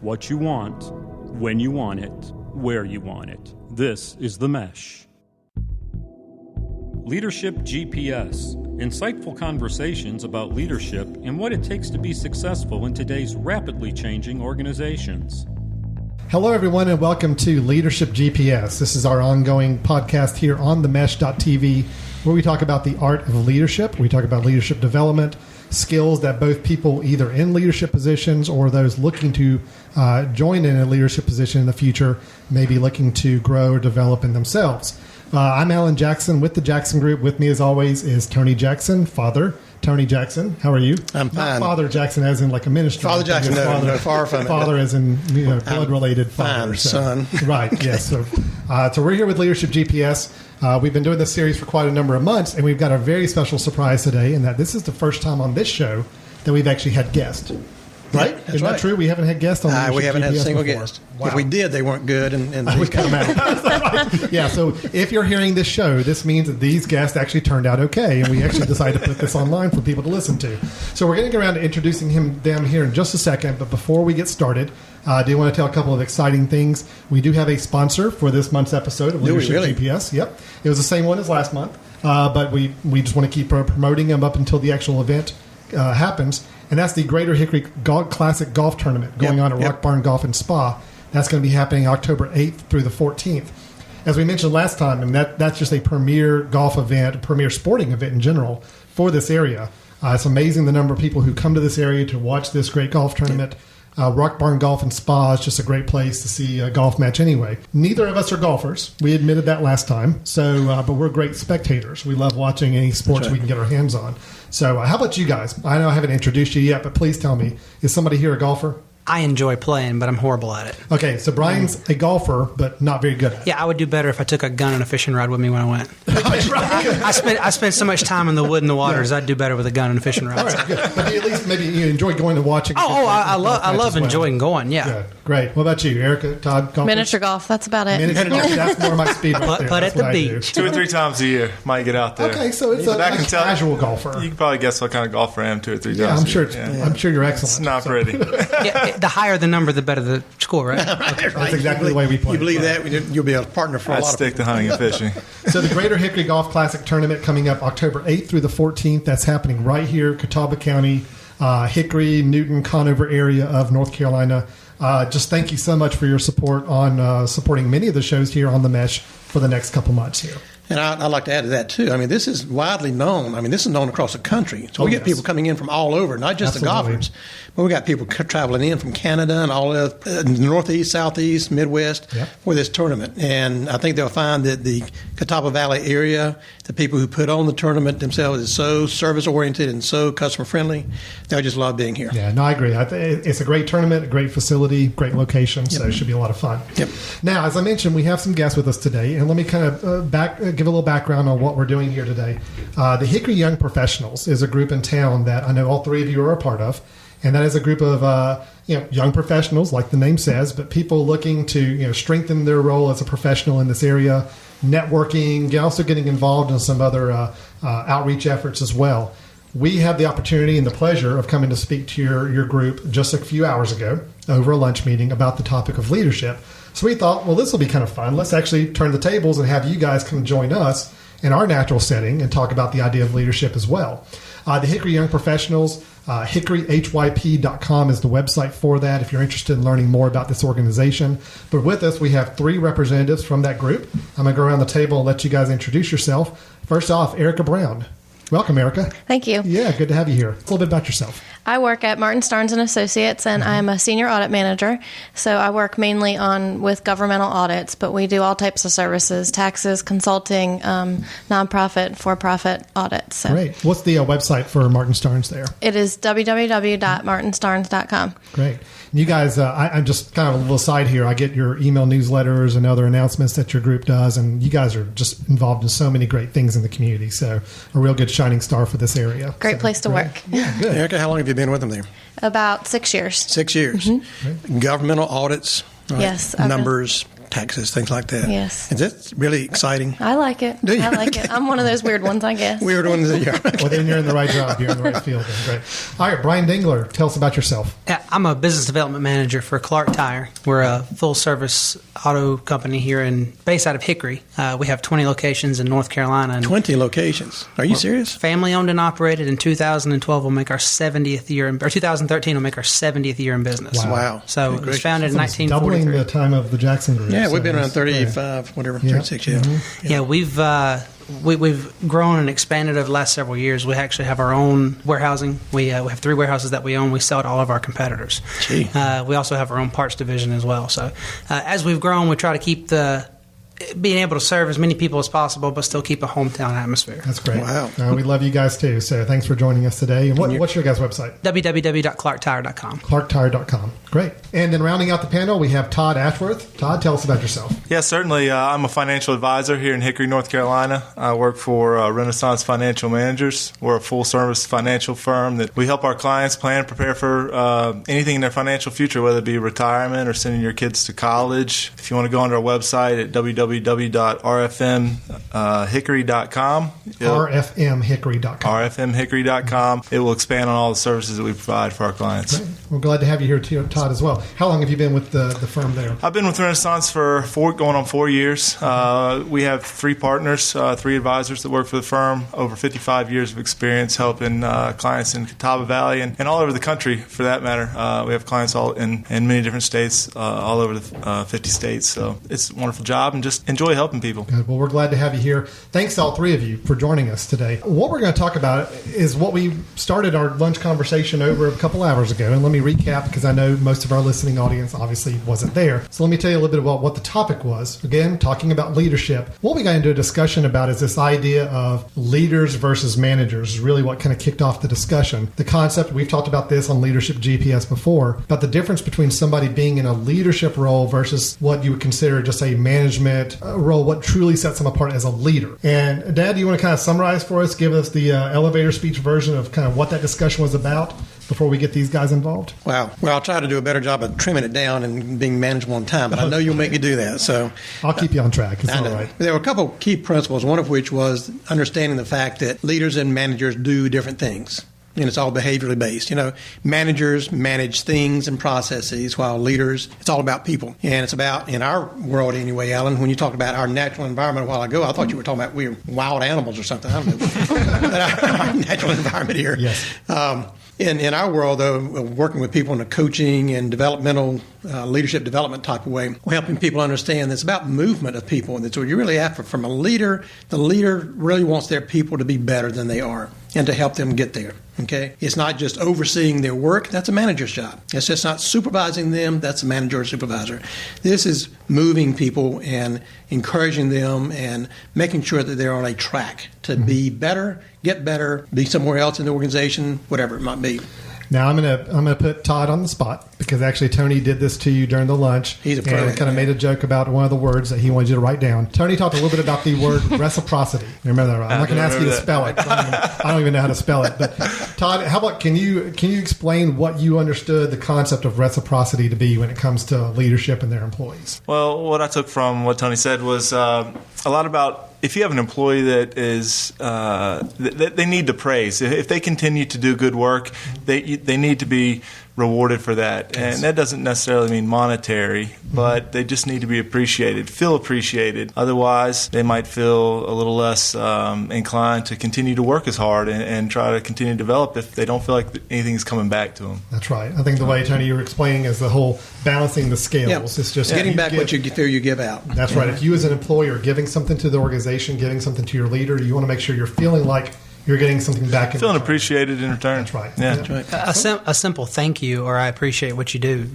what you want, when you want it, where you want it. This is The Mesh. Leadership GPS. Insightful conversations about leadership and what it takes to be successful in today's rapidly changing organizations. Hello, everyone, and welcome to Leadership GPS. This is our ongoing podcast here on themesh.tv, where we talk about the art of leadership. We talk about leadership development, skills that both people either in leadership positions or those looking to join in a leadership position in the future may be looking to grow or develop in themselves. I'm Alan Jackson with the Jackson Group. With me, as always, is Tony Jackson, Father Tony Jackson. How are you? I'm fine. Not Father Jackson as in like a minister. Father Jackson, no, far from it. Father as in blood-related father. Fine, son. Right, yes. So we're here with Leadership GPS. We've been doing this series for quite a number of months, and we've got a very special surprise today in that this is the first time on this show that we've actually had guests. Right? That's Isn't that true? We haven't had guests on Leadership we haven't GPS had a single before. guest. Wow. If we did, they weren't good. And we cut them out. Yeah, so if you're hearing this show, this means that these guests actually turned out okay, and we actually decided to put this online for people to listen to. So we're going to get around to introducing them here in just a second, but before we get started, I do want to tell a couple of exciting things. We do have a sponsor for this month's episode of Leadership GPS. Yep. It was the same one as last month, but we just want to keep promoting them up until the actual event happens. And that's the Greater Hickory Classic Golf Tournament going on at Rock Barn Golf and Spa. That's going to be happening October 8th through the 14th. As we mentioned last time, and that's just a premier golf event, a premier sporting event in general for this area. It's amazing the number of people who come to this area to watch this great golf tournament. Rock Barn Golf and Spa is just a great place to see a golf match anyway. Neither of us are golfers. We admitted that last time. But we're great spectators. We love watching any sports we can get our hands on. So how about you guys? I know I haven't introduced you yet, but please tell me, is somebody here a golfer? I enjoy playing, but I'm horrible at it. Okay, so Brian's a golfer, but not very good at it. Yeah, I would do better if I took a gun and a fishing rod with me when I went. I spent so much time in the wood and the waters. I'd do better with a gun and a fishing rod. All right, good. But at least maybe you enjoy going and watching. I love enjoying going. Yeah. Good. Great. What about you, Erica, Todd? Golfers? Miniature golf. That's about it. Miniature golf. That's more my speed. But at the beach. 2 or 3 times a year, might get out there. Okay, so it's a casual golfer. You can probably guess what kind of golfer I am 2 or 3 times. Yeah, I'm sure. I'm sure you're excellent. It's not pretty. Yeah, the higher the number, the better the score, right? Okay. That's exactly the way we play. You believe that? You'll be a partner for a lot of stick to hunting and fishing. So the Greater Hickory Golf Classic Tournament coming up October 8th through the 14th. That's happening right here, Catawba County, Hickory, Newton, Conover area of North Carolina. Just thank you so much for your support on supporting many of the shows here on The Mesh for the next couple months here. And I'd like to add to that, too. I mean, this is widely known. I mean, this is known across the country. So we get people coming in from all over, not just the golfers. But we got people traveling in from Canada and all the Northeast, Southeast, Midwest for this tournament. And I think they'll find that the Catawba Valley area, the people who put on the tournament themselves is so service-oriented and so customer-friendly. They'll just love being here. Yeah, no, I agree. It's a great tournament, a great facility, great location, so it should be a lot of fun. Yep. Now, as I mentioned, we have some guests with us today, and let me kind of give a little background on what we're doing here today. The Hickory Young Professionals is a group in town that I know all three of you are a part of, and that is a group of young professionals, like the name says, but people looking to strengthen their role as a professional in this area, networking, also getting involved in some other outreach efforts as well. We had the opportunity and the pleasure of coming to speak to your group just a few hours ago over a lunch meeting about the topic of leadership. So we thought, well, this will be kind of fun. Let's actually turn the tables and have you guys come join us in our natural setting and talk about the idea of leadership as well. The Hickory Young Professionals, hickoryhyp.com is the website for that if you're interested in learning more about this organization. But with us, we have 3 representatives from that group. I'm going to go around the table and let you guys introduce yourself. First off, Erica Brown. Welcome, Erica. Thank you. Yeah, good to have you here. A little bit about yourself. I work at Martin Starnes & Associates, and I'm a senior audit manager. So I work mainly with governmental audits, but we do all types of services, taxes, consulting, nonprofit, for-profit audits. So. Great. What's the website for Martin Starnes there? It is www.martinstarnes.com. Great. You guys, I'm just kind of a little aside here. I get your email newsletters and other announcements that your group does, and you guys are just involved in so many great things in the community. So a real good shining star for this area. Great place to work. Yeah, good. Erica, how long have you been with them there? About 6 years. 6 years. Mm-hmm. Governmental audits. Right? Yes. Numbers, taxes, things like that. Yes. Is that really exciting? I like it. Do you? I like it. I'm one of those weird ones, I guess. Weird ones, yeah. Well, then you're in the right job. You're in the right field. Then. Great. All right, Brian Dingler, tell us about yourself. I'm a business development manager for Clark Tire. We're a full-service auto company here based out of Hickory. We have 20 locations in North Carolina. 20 locations. Are you serious? Family-owned and operated. In 2012, we'll make our 70th year, or 2013 will make our 70th year in business. Wow. So it was founded in Almost 1943. doubling the time of the Jackson Group. Yeah, So we've been around it's 35, whatever, 36, yeah. Mm-hmm. Yeah, we've grown and expanded over the last several years. We actually have our own warehousing. We have 3 warehouses that we own. We sell to all of our competitors. Gee. We also have our own parts division as well. So as we've grown, we try to keep being able to serve as many people as possible, but still keep a hometown atmosphere. That's great. Wow. We love you guys too. So thanks for joining us today. And what's your guys' website? www.clarktire.com. ClarkTire.com. Great. And then rounding out the panel, we have Todd Ashworth. Todd, tell us about yourself. Yeah, certainly. I'm a financial advisor here in Hickory, North Carolina. I work for Renaissance Financial Managers. We're a full-service financial firm that we help our clients plan and prepare for anything in their financial future, whether it be retirement or sending your kids to college. If you want to go onto our website at www.rfmhickory.com. rfmhickory.com. rfmhickory.com. It will expand on all the services that we provide for our clients. Great. We're glad to have you here, Todd, as well. How long have you been with the firm there? I've been with Renaissance for going on 4 years. We have 3 partners, 3 advisors that work for the firm, over 55 years of experience helping clients in Catawba Valley and all over the country, for that matter. We have clients all in many different states, all over the 50 states. So it's a wonderful job and just enjoy helping people. Good. Well, we're glad to have you here. Thanks to all 3 of you for joining us today. What we're going to talk about is what we started our lunch conversation over a couple hours ago. And let me recap, because I know most of our listening audience obviously wasn't there. So let me tell you a little bit about what the topic was. Again, talking about leadership. What we got into a discussion about is this idea of leaders versus managers is really what kind of kicked off the discussion. The concept, we've talked about this on Leadership GPS before, about the difference between somebody being in a leadership role versus what you would consider just a management role, what truly sets them apart as a leader. And Dad, do you want to kind of summarize for us, give us the elevator speech version of kind of what that discussion was about before we get these guys involved? Wow. Well, I'll try to do a better job of trimming it down and being manageable on time, but I know you'll make me do that. So I'll keep you on track. It's I all know. right. There were a couple key principles, one of which was understanding the fact that leaders and managers do different things. And it's all behaviorally based. Managers manage things and processes, while leaders, it's all about people. And it's about, in our world anyway, Alan, when you talked about our natural environment a while ago, I thought you were talking about we're wild animals or something. I don't know. But our natural environment here. Yes. In our world, though, working with people in a coaching and developmental leadership development type of way, we're helping people understand that it's about movement of people. And that's what you really have from a leader. The leader really wants their people to be better than they are and to help them get there. Okay? It's not just overseeing their work. That's a manager's job. It's just not supervising them. That's a manager or supervisor. This is moving people and encouraging them and making sure that they're on a track to be better, get better, be somewhere else in the organization, whatever it might be. Now I'm gonna put Todd on the spot, because actually Tony did this to you during the lunch. He's a pro. And kind of made a joke about one of the words that he wanted you to write down. Tony talked a little bit about the word reciprocity. You remember that, right? I'm not going to ask you to spell it. I don't even know how to spell it. But Todd, how about can you explain what you understood the concept of reciprocity to be when it comes to leadership and their employees? Well, what I took from what Tony said was a lot about, if you have an employee that is that they need the praise. If they continue to do good work, they need to be rewarded for that. And that doesn't necessarily mean monetary, but they just need to be appreciated, feel appreciated. Otherwise, they might feel a little less inclined to continue to work as hard and try to continue to develop if they don't feel like anything's coming back to them. That's right. I think the way, Tony, you were explaining is the whole balancing the scales. Yep. It's just getting back what you feel you give out. That's right. If you as an employer are giving something to the organization, giving something to your leader, you want to make sure you're feeling like you're getting something back in Feeling return. appreciated in return. That's right. Yeah. That's right. A simple thank you or I appreciate what you do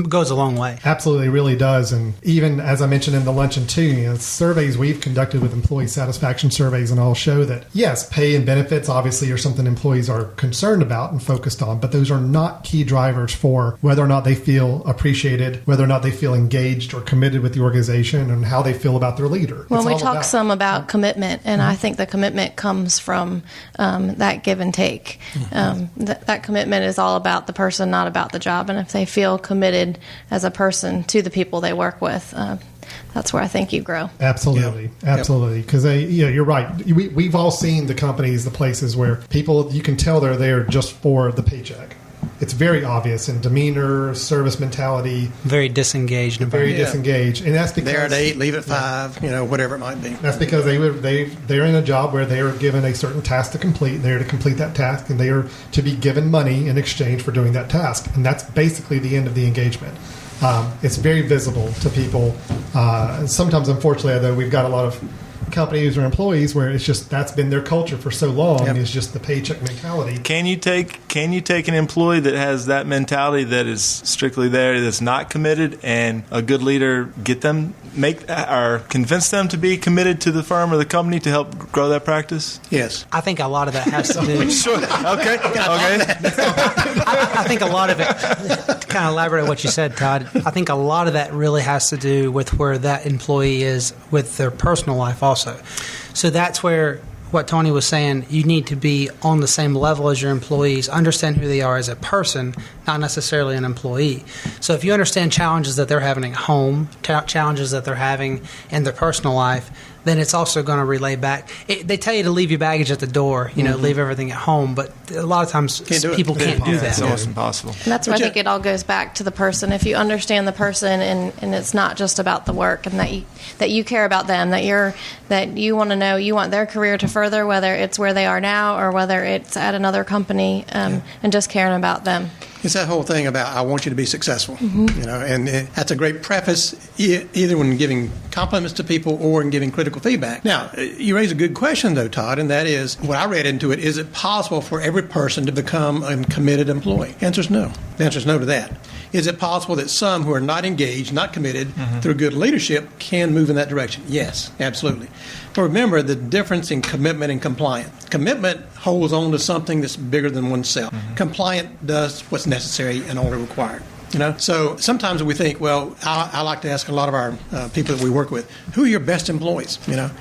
goes a long way. Absolutely, really does. And even as I mentioned in the luncheon too, surveys we've conducted with employee satisfaction surveys and all show that, yes, pay and benefits obviously are something employees are concerned about and focused on, but those are not key drivers for whether or not they feel appreciated, whether or not they feel engaged or committed with the organization, and how they feel about their leader. Well, we talk some about commitment, and I think the commitment comes from that give and take. That commitment is all about the person, not about the job. And if they feel committed as a person to the people they work with, that's where I think you grow. Absolutely. Because you're right. We've all seen the companies, the places where people, you can tell they're there just for the paycheck. it's very obvious in demeanor, service mentality. Very disengaged. Very disengaged. And that's because... They're at 8, leave at 5, whatever it might be. That's because they're in a job where they are given a certain task to complete. They're to complete that task, and they are to be given money in exchange for doing that task. And that's basically the end of the engagement. It's very visible to people. Sometimes, unfortunately, though, we've got a lot of companies or employees where it's just that's been their culture for so long. It's just the paycheck mentality. Can you take an employee that has that mentality that is strictly there, that's not committed, and a good leader convince them to be committed to the firm or the company to help grow that practice? Yes. I think a lot of that has to do. Sure. Okay. I think a lot of it, to kind of elaborate on what you said, Todd, I think a lot of that really has to do with where that employee is with their personal life also. So that's where what Tony was saying, you need to be on the same level as your employees, understand who they are as a person, not necessarily an employee. So if you understand challenges that they're having at home, challenges that they're having in their personal life, then it's also going to relay back. They tell you to leave your baggage at the door, leave everything at home, but a lot of times people can't do that. It's almost impossible. And that's where I think it all goes back to the person. If you understand the person and it's not just about the work, and that you care about them, that you want to know, you want their career to further, whether it's where they are now or whether it's at another company, and just caring about them. It's that whole thing about I want you to be successful, and that's a great preface either when giving compliments to people or in giving critical feedback. Now, you raise a good question, though, Todd, and that is, what I read into it, is it possible for every person to become a committed employee? The answer is no. The answer is no to that. Is it possible that some who are not engaged, not committed, through good leadership can move in that direction? Yes, absolutely. But remember the difference in commitment and compliance. Commitment holds on to something that's bigger than oneself. Compliant does what's necessary and only required. So sometimes we think, well, I like to ask a lot of our people that we work with, who are your best employees?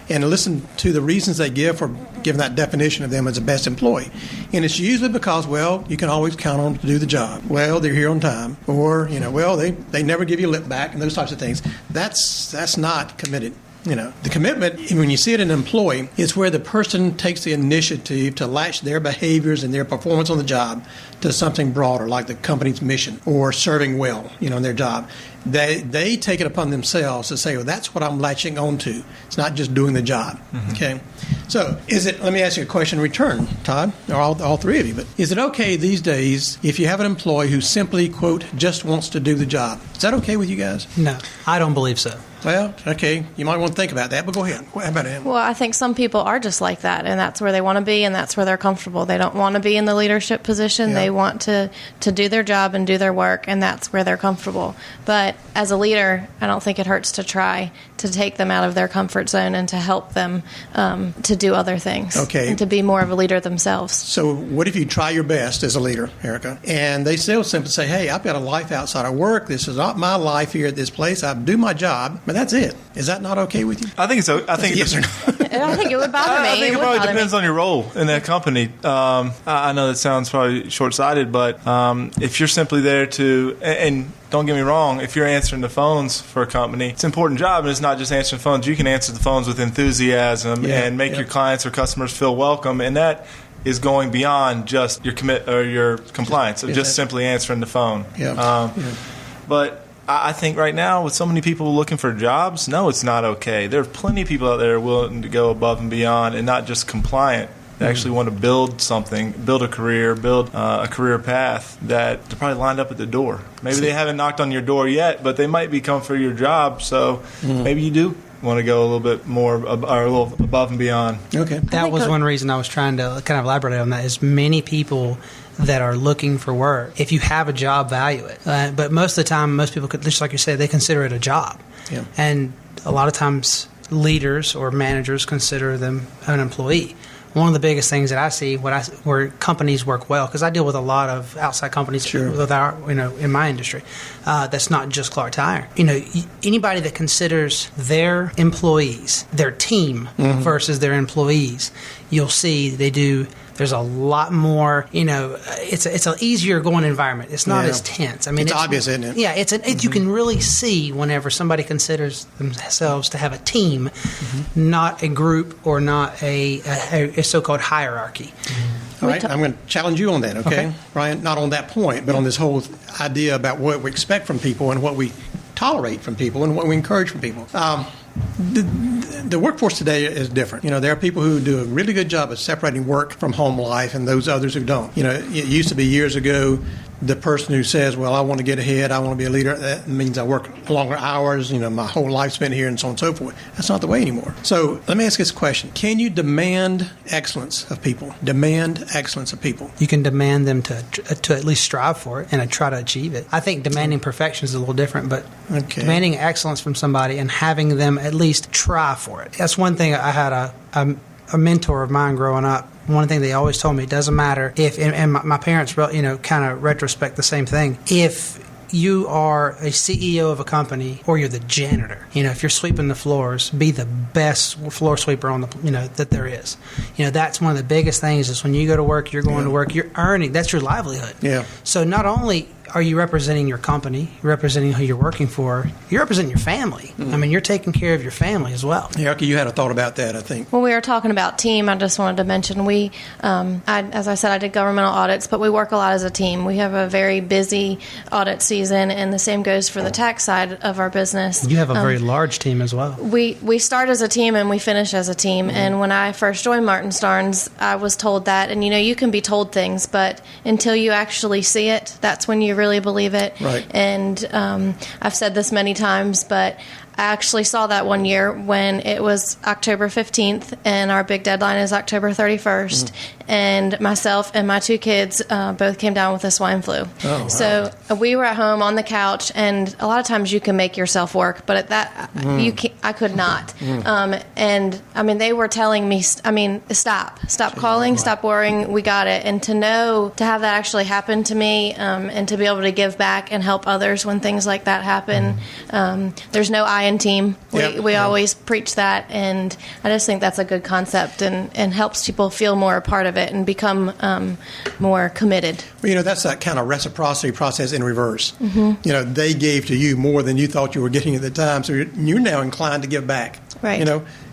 And listen to the reasons they give for giving that definition of them as a best employee. And it's usually because, well, you can always count on them to do the job. Well, they're here on time. Or, well, they never give you lip back and those types of things. That's not committed. The commitment, when you see it in an employee, is where the person takes the initiative to latch their behaviors and their performance on the job to something broader, like the company's mission or serving well, in their job. They take it upon themselves to say, well, that's what I'm latching on to. It's not just doing the job. Okay? So let me ask you a question in return, Todd, or all three of you, but is it okay these days if you have an employee who simply, quote, just wants to do the job? Is that okay with you guys? No, I don't believe so. Well, okay, you might want to think about that, but go ahead. How about him? Well, I think some people are just like that, and that's where they want to be, and that's where they're comfortable. They don't want to be in the leadership position. They want to do their job and do their work, and that's where they're comfortable. But as a leader, I don't think it hurts to try to take them out of their comfort zone and to help them to do other things. Okay. And to be more of a leader themselves. So what if you try your best as a leader, Erica, and they still simply say, hey, I've got a life outside of work. This is not my life here at this place. I do my job, but that's it. Is that not okay with you? I think so. I think yes or no? I think it would bother me. I think it probably depends on your role in that company. I know that sounds probably short-sighted, but if you're simply there and don't get me wrong, if you're answering the phones for a company, it's an important job, and it's not just answering phones. You can answer the phones with enthusiasm and make your clients or customers feel welcome, and that is going beyond just your your compliance of just simply answering the phone. But I think right now, with so many people looking for jobs, no, it's not okay. There are plenty of people out there willing to go above and beyond and not just compliant. They actually want to build something, build a career, build a career path that they're probably lined up at the door. Maybe they haven't knocked on your door yet, but they might be coming for your job. So maybe you do want to go a little bit more or a little above and beyond. Okay. That was one reason I was trying to kind of elaborate on that, is many people that are looking for work, if you have a job, value it. But most of the time, most people, just like you said, they consider it a job. Yeah. And a lot of times leaders or managers consider them an employee. One of the biggest things that I see where companies work well, because I deal with a lot of outside companies with in my industry, that's not just Clark Tire. Anybody that considers their employees, their team versus their employees, you'll see there's a lot more, it's an easier going environment. It's not as tense. I mean, it's obvious, isn't it? Yeah, you can really see whenever somebody considers themselves to have a team, not a group or not a so-called hierarchy. All right, I'm going to challenge you on that, okay? Brian, not on that point, but on this whole idea about what we expect from people and what we tolerate from people and what we encourage from people. The workforce today is different. There are people who do a really good job of separating work from home life and those others who don't. It used to be years ago, the person who says, well, I want to get ahead, I want to be a leader, that means I work longer hours, my whole life spent here and so on and so forth. That's not the way anymore. So let me ask this question. Can you demand excellence of people? Demand excellence of people. You can demand them to at least strive for it and try to achieve it. I think demanding perfection is a little different, but demanding excellence from somebody and having them at least try for it. That's one thing. I had a mentor of mine growing up. One thing they always told me, it doesn't matter if, and my parents, kind of retrospect the same thing. If you are a CEO of a company or you're the janitor, if you're sweeping the floors, be the best floor sweeper on the, that there is. That's one of the biggest things is when you go to work, you're going to work, you're earning, that's your livelihood. Yeah. So not only are you representing your company, you're representing who you're working for, you're representing your family. You're taking care of your family as well. Erica, you had a thought about that, I think. When we were talking about team, I just wanted to mention as I said, I did governmental audits, but we work a lot as a team. We have a very busy audit season, and the same goes for the tax side of our business. You have a very large team as well. We start as a team and we finish as a team. And when I first joined Martin Starnes, I was told that, and you can be told things, but until you actually see it, that's when you really believe it. Right. And I've said this many times, but I actually saw that one year when it was October 15th and our big deadline is October 31st. And myself and my two kids both came down with the swine flu. Oh, wow. So we were at home on the couch, and a lot of times you can make yourself work, but at that I could not. And they were telling me, stop calling, stop worrying, we got it. And to have that actually happen to me, and to be able to give back and help others when things like that happen. There's no I in team. We always preach that, and I just think that's a good concept and helps people feel more a part of it and become more committed. Well, that's that kind of reciprocity process in reverse. They gave to you more than you thought you were getting at the time, so you're now inclined to give back. Right.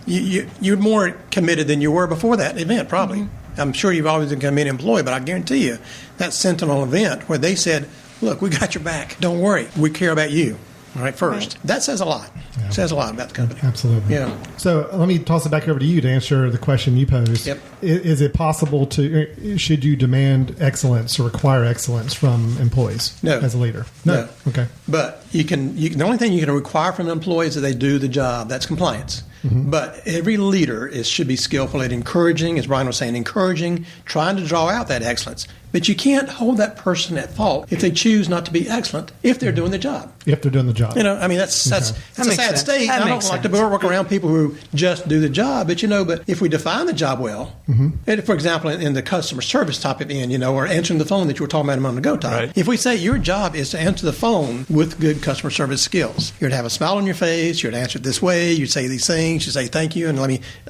You're more committed than you were before that event, probably. I'm sure you've always been a committed employee, but I guarantee you that Sentinel event where they said, look, we got your back. Don't worry. We care about you. All right, first. That says a lot. Yeah. Says a lot about the company. Absolutely. Yeah. So let me toss it back over to you to answer the question you posed. Yep. Is it possible should you demand excellence or require excellence from employees as a leader? No. Okay. But the only thing you can require from an employee is that they do the job. That's compliance. But every leader should be skillful at encouraging, as Brian was saying, trying to draw out that excellence. But you can't hold that person at fault if they choose not to be excellent if they're doing the job. If they're doing the job. That's a sad state. I don't like to work around people who just do the job. But, but if we define the job well, and for example, in the customer service topic or answering the phone that you were talking about a moment ago, Todd, right. If we say your job is to answer the phone with good customer service skills, you're to have a smile on your face, you're to answer it this way, you say these things, you say thank you, and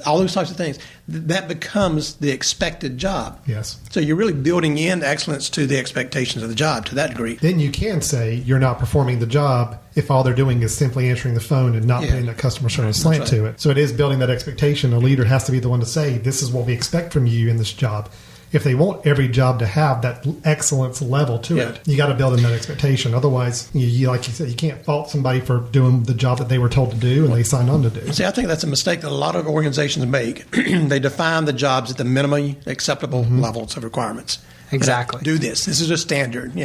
all those types of things, that becomes the expected job. Yes. So you're really building in excellence to the expectations of the job to that degree. Then you can say you're not performing the job if all they're doing is simply answering the phone and not putting that customer service slant to it. So it is building that expectation. A leader has to be the one to say, this is what we expect from you in this job. If they want every job to have that excellence level to it, you got to build in that expectation. Otherwise, you like you said, you can't fault somebody for doing the job that they were told to do and they signed on to do. See, I think that's a mistake that a lot of organizations make. They define the jobs at the minimally acceptable levels of requirements. Exactly. Do this. This is a standard,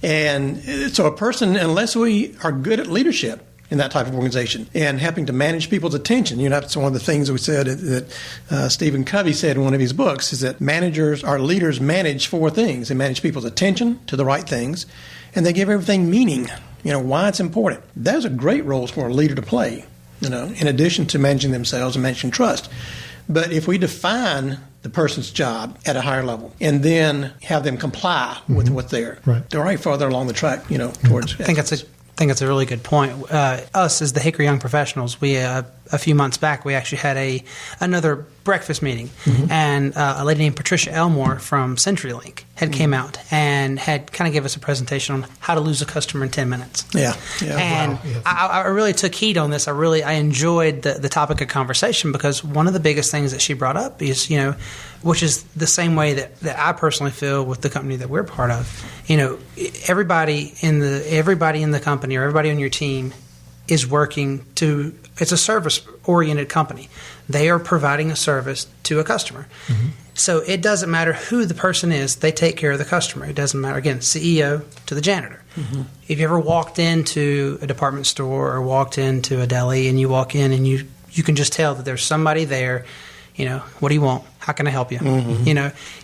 And so a person, unless we are good at leadership in that type of organization and helping to manage people's attention, that's one of the things we said that Stephen Covey said in one of his books is that leaders manage four things. They manage people's attention to the right things, and they give everything meaning, why it's important. Those are great roles for a leader to play, in addition to managing themselves and managing trust. But if we define the person's job at a higher level and then have them comply with what's there, they're right further along the track, towards. I think that's a really good point. Us as the Hickory Young Professionals, we a few months back, we actually had another breakfast meeting, and a lady named Patricia Elmore from CenturyLink had came out and had kind of give us a presentation on how to lose a customer in 10 minutes. Yeah. And Wow. Yes. I really took heed on this. I enjoyed the topic of conversation, because one of the biggest things that she brought up is, which is the same way that I personally feel with the company that we're part of. Everybody in the company, or everybody on your team, is working to. It's a service-oriented company. They are providing a service to a customer. So it doesn't matter who the person is, they take care of the customer. It doesn't matter, again, CEO to the janitor. If you ever walked into a department store or walked into a deli, and you walk in and you can just tell that there's somebody there, what do you want? How can I help you?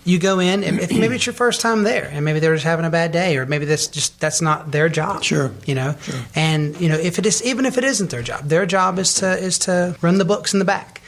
You go in, and if maybe it's your first time there, and maybe they're just having a bad day, or maybe that's not their job. Sure. And if it is, even if it isn't their job is to run the books in the back.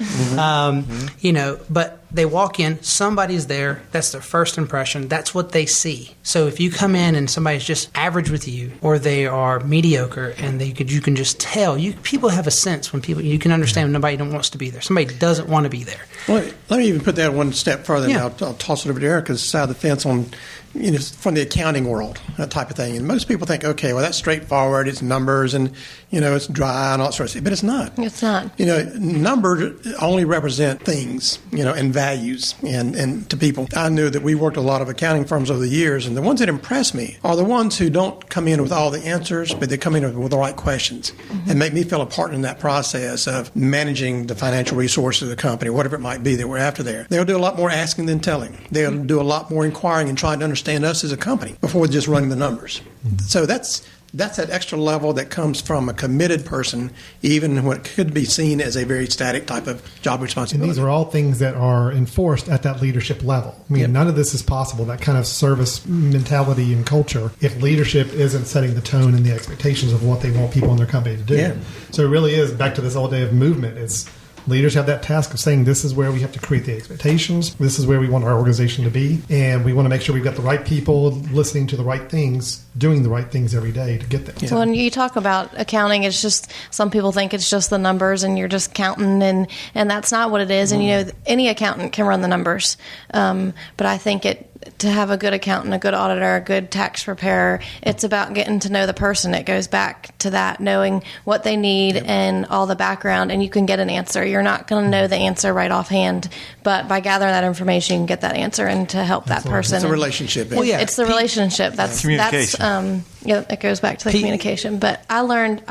But they walk in, somebody's there. That's their first impression. That's what they see. So if you come in and somebody's just average with you, or they are mediocre, and you can just tell. People have a sense when you can understand when nobody wants to be there. Somebody doesn't want to be there. Well, let me even put that one step further. Yeah. Now I'll toss it over to Erica's side of the fence on, from the accounting world, that type of thing. And most people think, okay, well, that's straightforward. It's numbers, and it's dry and all sorts of stuff. But it's not. It's not. Numbers only represent things, and values, and to people. I knew that we worked a lot of accounting firms over the years, and the ones that impress me are the ones who don't come in with all the answers, but they come in with the right questions and make me feel a part in that process of managing the financial resources of the company, whatever it might be that we're after there. They'll do a lot more asking than telling. They'll do a lot more inquiring and trying to understand us as a company before just running the numbers. So that's that extra level that comes from a committed person, even what could be seen as a very static type of job responsibility. And these are all things that are enforced at that leadership level. I mean, none of this is possible, that kind of service mentality and culture, if leadership isn't setting the tone and the expectations of what they want people in their company to do. Yeah. So it really is back to this all day of movement. It's leaders have that task of saying, this is where we have to create the expectations. This is where we want our organization to be. And we want to make sure we've got the right people listening to the right things, doing the right things every day to get there. So when you talk about accounting, it's just, some people think it's just the numbers and you're just counting, and that's not what it is. And, any accountant can run the numbers. But I think to have a good accountant, a good auditor, a good tax preparer, it's about getting to know the person. It goes back to that, knowing what they need and all the background, and you can get an answer. You're not going to know the answer right offhand, but by gathering that information, you can get that answer and to help that person. It's a relationship. Well, it's the relationship. That's communication. it goes back to the communication. But I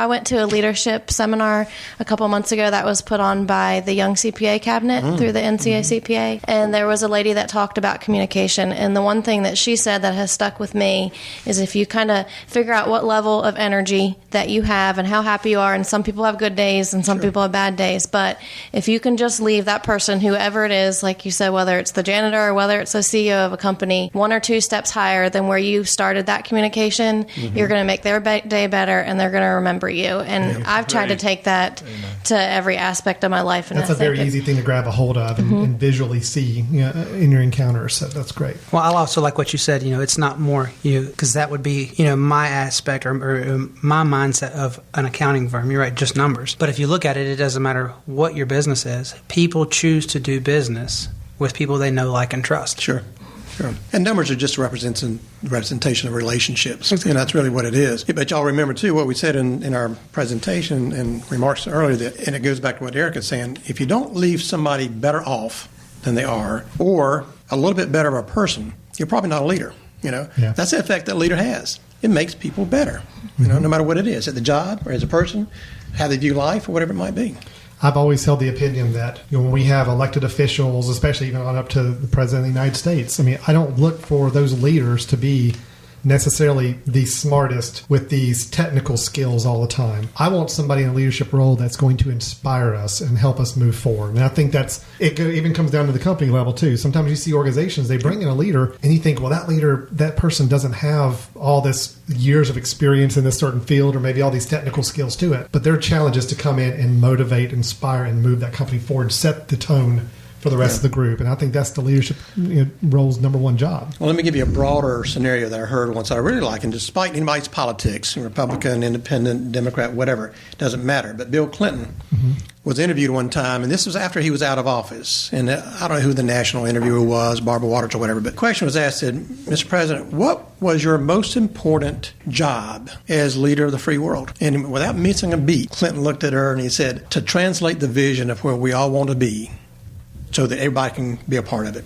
went to a leadership seminar a couple months ago that was put on by the Young CPA Cabinet through the NCACPA, and there was a lady that talked about communication. And the one thing that she said that has stuck with me is if you kind of figure out what level of energy that you have and how happy you are, and some people have good days and some people have bad days, but if you can just leave that person, whoever it is, like you said, whether it's the janitor or whether it's the CEO of a company, 1 or 2 steps higher than where you started that communication, you're going to make their day better, and they're going to remember you. And I've tried to take that to every aspect of my life. And that's a very easy thing to grab a hold of and visually see in your encounters. So that's great. Well, I also like what you said. It's not more because that would be my aspect or my mindset of an accounting firm. You're right, just numbers. But if you look at it, it doesn't matter what your business is. People choose to do business with people they know, like, and trust. Sure. And numbers are just a representation of relationships. And that's really what it is. But y'all remember, too, what we said in our presentation and remarks earlier, and it goes back to what Erica's saying. If you don't leave somebody better off than they are, or a little bit better of a person, you're probably not a leader. That's the effect that a leader has. It makes people better, no matter what it is, at the job or as a person, how they view life or whatever it might be. I've always held the opinion that when we have elected officials, especially even on up to the President of the United States, I don't look for those leaders to be necessarily the smartest with these technical skills all the time. I want somebody in a leadership role that's going to inspire us and help us move forward. And I think it even comes down to the company level too. Sometimes you see organizations, they bring in a leader and you think, well, that person doesn't have all this years of experience in this certain field or maybe all these technical skills to it. But their challenge is to come in and motivate, inspire, and move that company forward, set the tone for the rest of the group. And I think that's the leadership role's number one job. Well, let me give you a broader scenario that I heard once that I really like, and despite anybody's politics, Republican, Independent, Democrat, whatever, it doesn't matter. But Bill Clinton was interviewed one time, and this was after he was out of office. And I don't know who the national interviewer was, Barbara Waters or whatever, but the question was asked, said, Mr. President, what was your most important job as leader of the free world? And without missing a beat, Clinton looked at her and he said, to translate the vision of where we all want to be, so that everybody can be a part of it.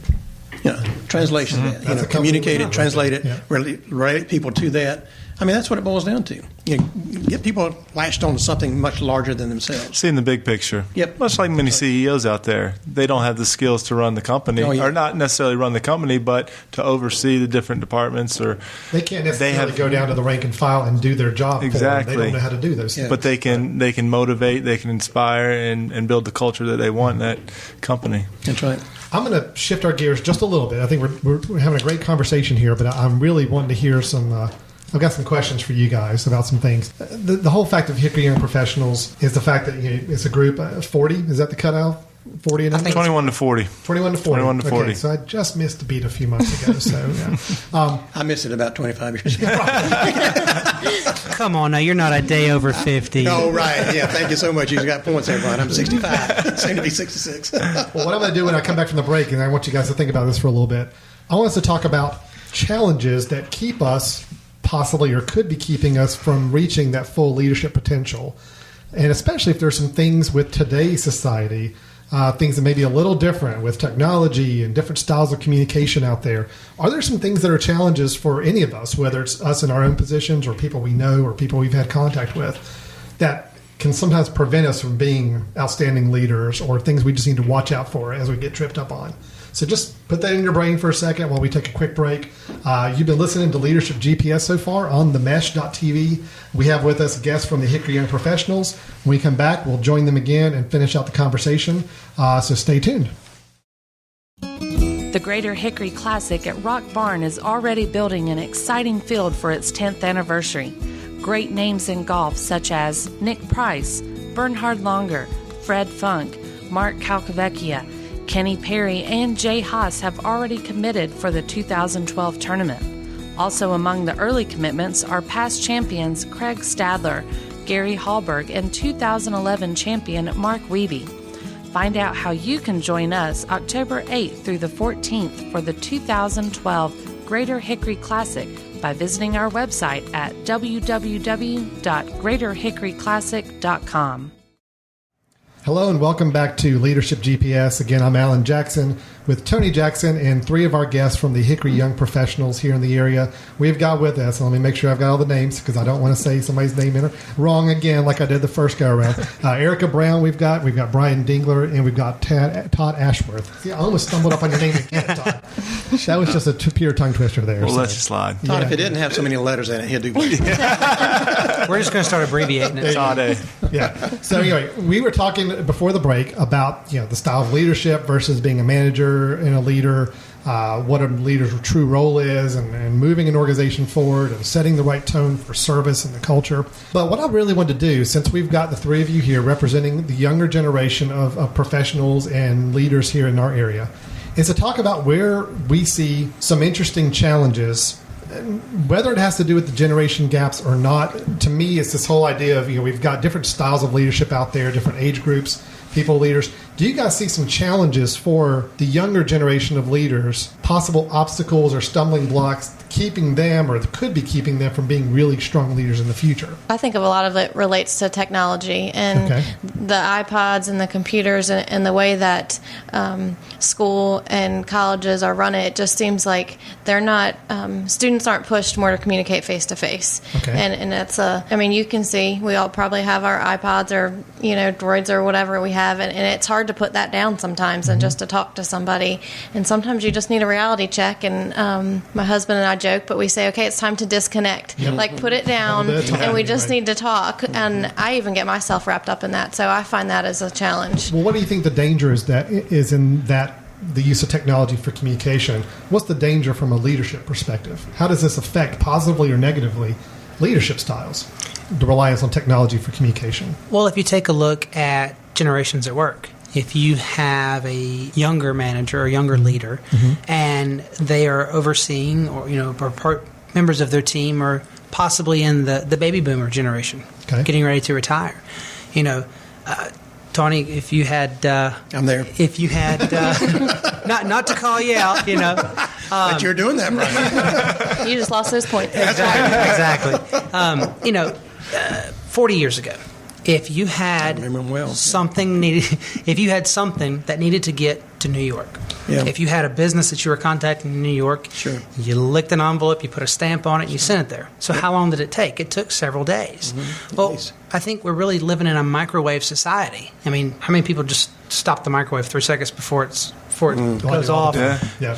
Translation of that. Communicate it, translate it, relate people to that. I mean, that's what it boils down to. Get people latched on to something much larger than themselves. Seeing the big picture. Yep. Much like many CEOs out there, they don't have the skills to run the company, or not necessarily run the company, but to oversee the different departments. Or they can't necessarily go down to the rank and file and do their job. Exactly. They don't know how to do those things. But they can motivate, they can inspire, and build the culture that they want in that company. That's right. I'm going to shift our gears just a little bit. I think we're having a great conversation here, but I'm really wanting to hear some. I've got some questions for you guys about some things. The whole fact of Hickory Young Professionals is the fact that it's a group 40. Is that the cutoff? 40 and 21 to 40. 21 to 40. 21 to 40. Okay, so I just missed the beat a few months ago. So I missed it about 25 years ago. Come on, now you're not a day over 50. Oh, right. Yeah, thank you so much. You've got points there, Brian. I'm 65. Soon to be 66. Well, what I'm going to do when I come back from the break, and I want you guys to think about this for a little bit, I want us to talk about challenges that keep us possibly or could be keeping us from reaching that full leadership potential. And especially if there's some things with today's society, things that may be a little different with technology and different styles of communication out there. Are there some things that are challenges for any of us, whether it's us in our own positions or people we know or people we've had contact with, that can sometimes prevent us from being outstanding leaders, or things we just need to watch out for as we get tripped up on? So just put that in your brain for a second while we take a quick break. You've been listening to Leadership GPS so far on themesh.tv. We have with us guests from the Hickory Young Professionals. When we come back, we'll join them again and finish out the conversation. So stay tuned. The Greater Hickory Classic at Rock Barn is already building an exciting field for its 10th anniversary. Great names in golf such as Nick Price, Bernhard Longer, Fred Funk, Mark Calcavecchia, Kenny Perry, and Jay Haas have already committed for the 2012 tournament. Also among the early commitments are past champions Craig Stadler, Gary Hallberg, and 2011 champion Mark Wiebe. Find out how you can join us October 8th through the 14th for the 2012 Greater Hickory Classic by visiting our website at www.greaterhickoryclassic.com. Hello and welcome back to Leadership GPS. Again, I'm Alan Jackson with Tony Jackson and three of our guests from the Hickory Young Professionals here in the area. We've got with us, and let me make sure I've got all the names because I don't want to say somebody's name wrong again like I did the first go around. Erica Brown we've got Brian Dingler, and we've got Todd Ashworth. See, I almost stumbled up on your name again, Todd. That was just a pure tongue twister there. Well, let's just slide. Todd, if it didn't have so many letters in it, he'd do good. We're just going to start abbreviating it. Todd A. Yeah. So anyway, we were talking before the break about the style of leadership versus being a manager and a leader, what a leader's true role is, and moving an organization forward and setting the right tone for service and the culture. But what I really want to do, since we've got the three of you here representing the younger generation of professionals and leaders here in our area, is to talk about where we see some interesting challenges. Whether it has to do with the generation gaps or not, to me, it's this whole idea of, we've got different styles of leadership out there, different age groups, people leaders. Do you guys see some challenges for the younger generation of leaders, possible obstacles or stumbling blocks keeping them or could be keeping them from being really strong leaders in the future? I think of a lot of it relates to technology and the iPods and the computers and the way that school and colleges are run. It just seems like they're not, students aren't pushed more to communicate face to face. And it's you can see we all probably have our iPods or, droids or whatever we have. And it's hard to put that down sometimes and just to talk to somebody. And sometimes you just need a reality check. And my husband and I joke, but we say, okay, it's time to disconnect. Like, put it down, and we just need to talk. And I even get myself wrapped up in that. So I find that as a challenge. Well, what do you think the danger is in that the use of technology for communication? What's the danger from a leadership perspective? How does this affect positively or negatively leadership styles, the reliance on technology for communication? Well, if you take a look at generations at work, if you have a younger manager or younger leader, and they are overseeing, or members of their team are possibly in the baby boomer generation, getting ready to retire. Tony, if you had, I'm there. If you had, not to call you out, but you're doing that, Brian. You just lost those points. Exactly. 40 years ago, if you had something that needed to get to New York, if you had a business that you were contacting in New York, you licked an envelope, you put a stamp on it, and you sent it there. So how long did it take? It took several days. Well, I think we're really living in a microwave society. I mean, how many people just stop the microwave 3 seconds before it goes off?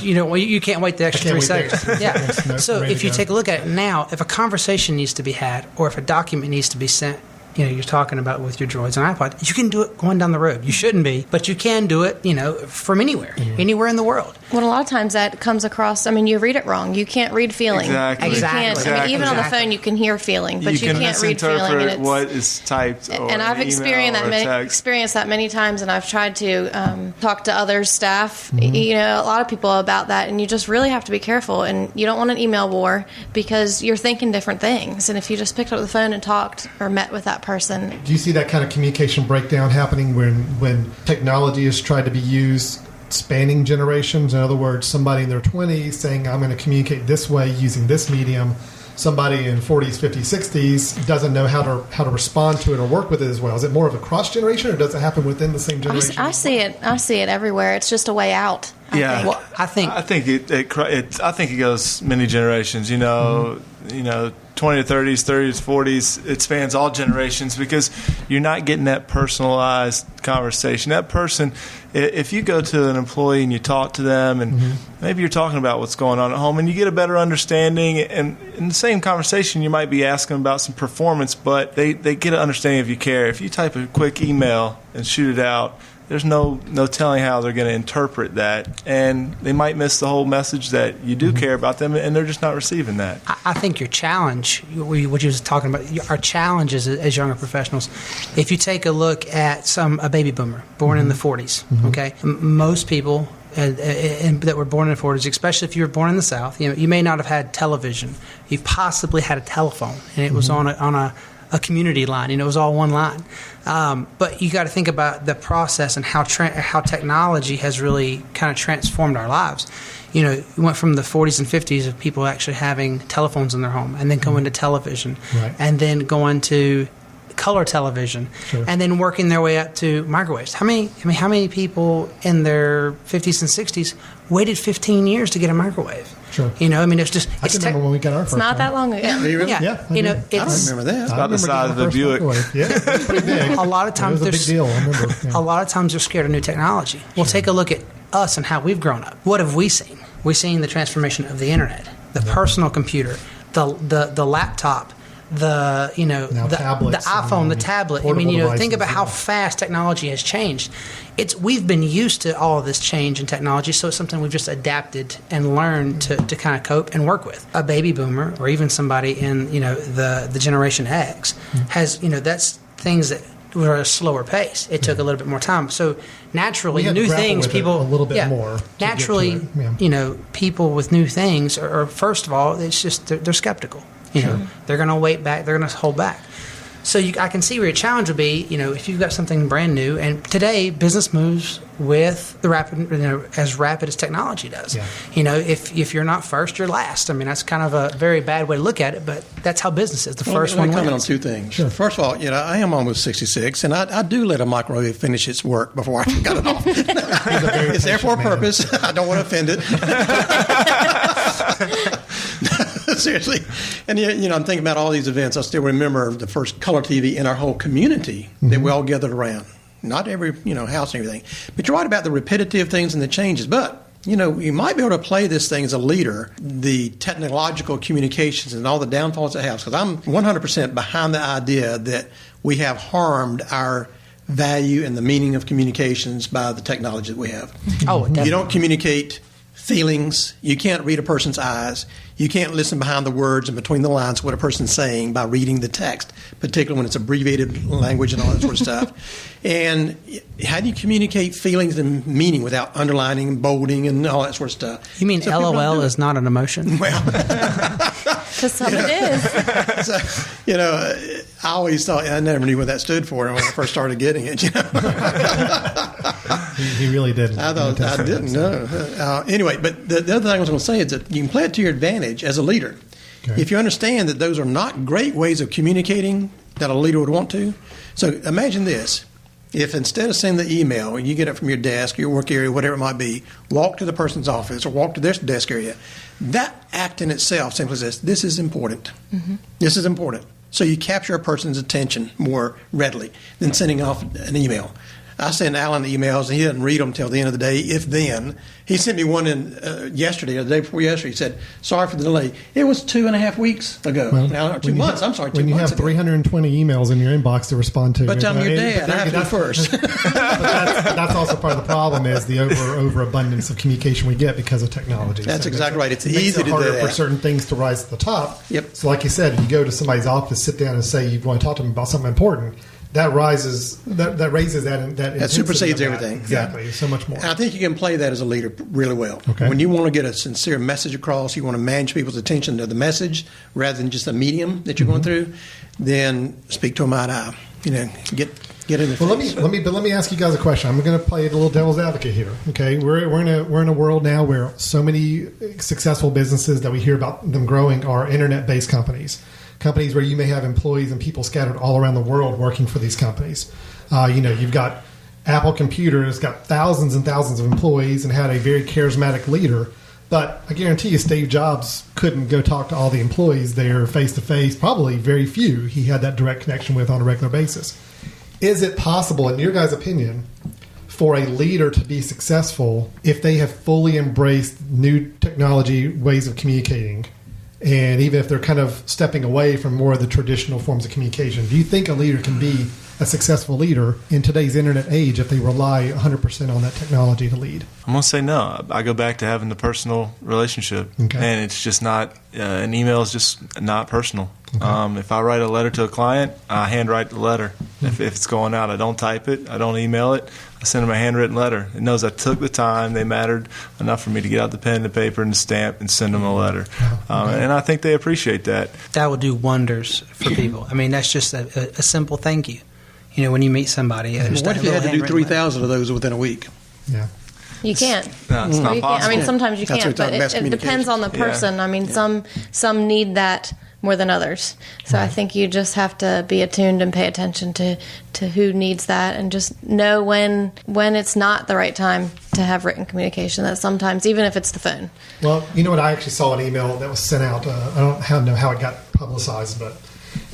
You can't wait the extra 3 seconds. So if you take a look at it now, if a conversation needs to be had or if a document needs to be sent, you're talking about with your Droids and iPod, you can do it going down the road. You shouldn't be, but you can do it, from anywhere in the world. Well, a lot of times that comes across, you read it wrong. You can't read feeling. Exactly. Even on the phone, you can hear feeling, but you can't read feeling. And what is typed or and I've experienced that many times, and I've tried to talk to other staff, a lot of people about that, and you just really have to be careful, and you don't want an email war because you're thinking different things, and if you just picked up the phone and talked or met with that person. Do you see that kind of communication breakdown happening when technology is tried to be used spanning generations? In other words, somebody in their 20s saying, I'm going to communicate this way using this medium. Somebody in 40s, 50s, 60s doesn't know how to respond to it or work with it as well. Is it more of a cross generation, or does it happen within the same generation? I see it everywhere. It's just a way out. I think it goes many generations. 20 to 30s, 30s, 40s, it spans all generations because you're not getting that personalized conversation. That person, if you go to an employee and you talk to them and maybe you're talking about what's going on at home and you get a better understanding, and in the same conversation you might be asking about some performance, but they get an understanding if you care. If you type a quick email and shoot it out, there's no telling how they're going to interpret that, and they might miss the whole message that you do care about them, and they're just not receiving that. I think your challenge, what you were talking about, our challenge as younger professionals, if you take a look at a baby boomer born in the 40s, okay, most people that were born in the 40s, especially if you were born in the South, you may not have had television. You possibly had a telephone, and it was on a community line. It was all one line. But you got to think about the process and how technology has really kind of transformed our lives. We went from the 40s and 50s of people actually having telephones in their home, and then going to television, and then going to color television, and then working their way up to microwaves. How many people in their 50s and 60s waited 15 years to get a microwave? It's just. I can remember when we got our first. It's not that long ago. Yeah. I don't remember that. It's about the size of the Buick. Yeah, it's pretty big. A lot of times, it was a big deal. I remember. A lot of times, they're scared of new technology. Well, take a look at us and how we've grown up. What have we seen? We've seen the transformation of the internet, the personal computer, the laptop, the iPhone, the tablet. Think about how fast technology has changed. We've been used to all of this change in technology, so it's something we've just adapted and learned to kind of cope and work with. A baby boomer, or even somebody in the Generation X, has that's things that were at a slower pace. It took a little bit more time. So naturally, new things, people a little bit more. Naturally, people with new things are first of all, it's just they're skeptical. They're going to wait back. They're going to hold back. So I can see where your challenge would be, if you've got something brand new. And today, business moves with the as rapid as technology does. If you're not first, you're last. That's kind of a very bad way to look at it, but that's how business is. The first one wins. Comment on two things. Sure. First of all, I am almost 66, and I do let a microwave finish its work before I cut it off. It's there for a purpose. I don't want to offend it. Seriously. And, I'm thinking about all these events. I still remember the first color TV in our whole community that we all gathered around. Not every, house and everything. But you're right about the repetitive things and the changes. But, you might be able to play this thing as a leader, the technological communications and all the downfalls it has. Because I'm 100% behind the idea that we have harmed our value and the meaning of communications by the technology that we have. Oh, definitely. You don't communicate feelings. You can't read a person's eyes. You can't listen behind the words and between the lines what a person's saying by reading the text, particularly when it's abbreviated language and all that sort of stuff. And how do you communicate feelings and meaning without underlining, bolding, and all that sort of stuff? You mean so LOL is not an emotion? Well, because some it is. So, I always thought, I never knew what that stood for when I first started getting it. He really didn't. I thought I didn't know. Anyway, but the other thing I was going to say is that you can play it to your advantage as a leader. Okay. If you understand that those are not great ways of communicating that a leader would want to. So imagine this. If instead of sending the email, you get it from your desk, your work area, whatever it might be, walk to the person's office or walk to their desk area, that act in itself simply says, this is important. Mm-hmm. This is important. So you capture a person's attention more readily than sending off an email. I send Alan emails, and he doesn't read them until the end of the day, if then. He sent me one yesterday, or the day before yesterday. He said, sorry for the delay. It was 2.5 weeks ago. Well, now, 2 months. I'm sorry, 2 when months you have 320 emails in your inbox to respond to. But I'm your dad. I have to first. But that's also part of the problem is the overabundance of communication we get because of technology. That's exactly right. It's easy to do harder that. for certain things to rise to the top. Yep. So like you said, if you go to somebody's office, sit down and say you want to talk to them about something important, that raises that supersedes everything. Exactly. Yeah. So much more. And I think you can play that as a leader really well. Okay. When you want to get a sincere message across, you want to manage people's attention to the message rather than just a medium that you're going through, then speak to them eye to eye. Get in the face. Let me ask you guys a question. I'm going to play a little devil's advocate here. Okay, we're in a world now where so many successful businesses that we hear about them growing are internet-based companies where you may have employees and people scattered all around the world working for these companies. You've got Apple Computers, got thousands and thousands of employees and had a very charismatic leader. But I guarantee you Steve Jobs couldn't go talk to all the employees there face-to-face. Probably very few he had that direct connection with on a regular basis. Is it possible, in your guys' opinion, for a leader to be successful if they have fully embraced new technology ways of communicating? And even if they're kind of stepping away from more of the traditional forms of communication, do you think a leader can be a successful leader in today's internet age if they rely 100% on that technology to lead? I'm going to say no. I go back to having the personal relationship. Okay. And it's just not, an email is just not personal. Okay. If I write a letter to a client, I handwrite the letter. Mm-hmm. If it's going out, I don't type it. I don't email it. I send them a handwritten letter. It knows I took the time. They mattered enough for me to get out the pen and the paper and the stamp and send them a letter. And I think they appreciate that. That will do wonders for people. I mean, that's just a simple thank you. When you meet somebody. What if you had to do 3,000 of those within a week? Yeah. You can't. No, it's not possible. I mean, sometimes you can't, but it depends on the person. Yeah. I mean, some need that more than others. So I think you just have to be attuned and pay attention to who needs that, and just know when it's not the right time to have written communication. That sometimes, even if it's the phone. Well, you know what? I actually saw an email that was sent out. I don't know how it got publicized, but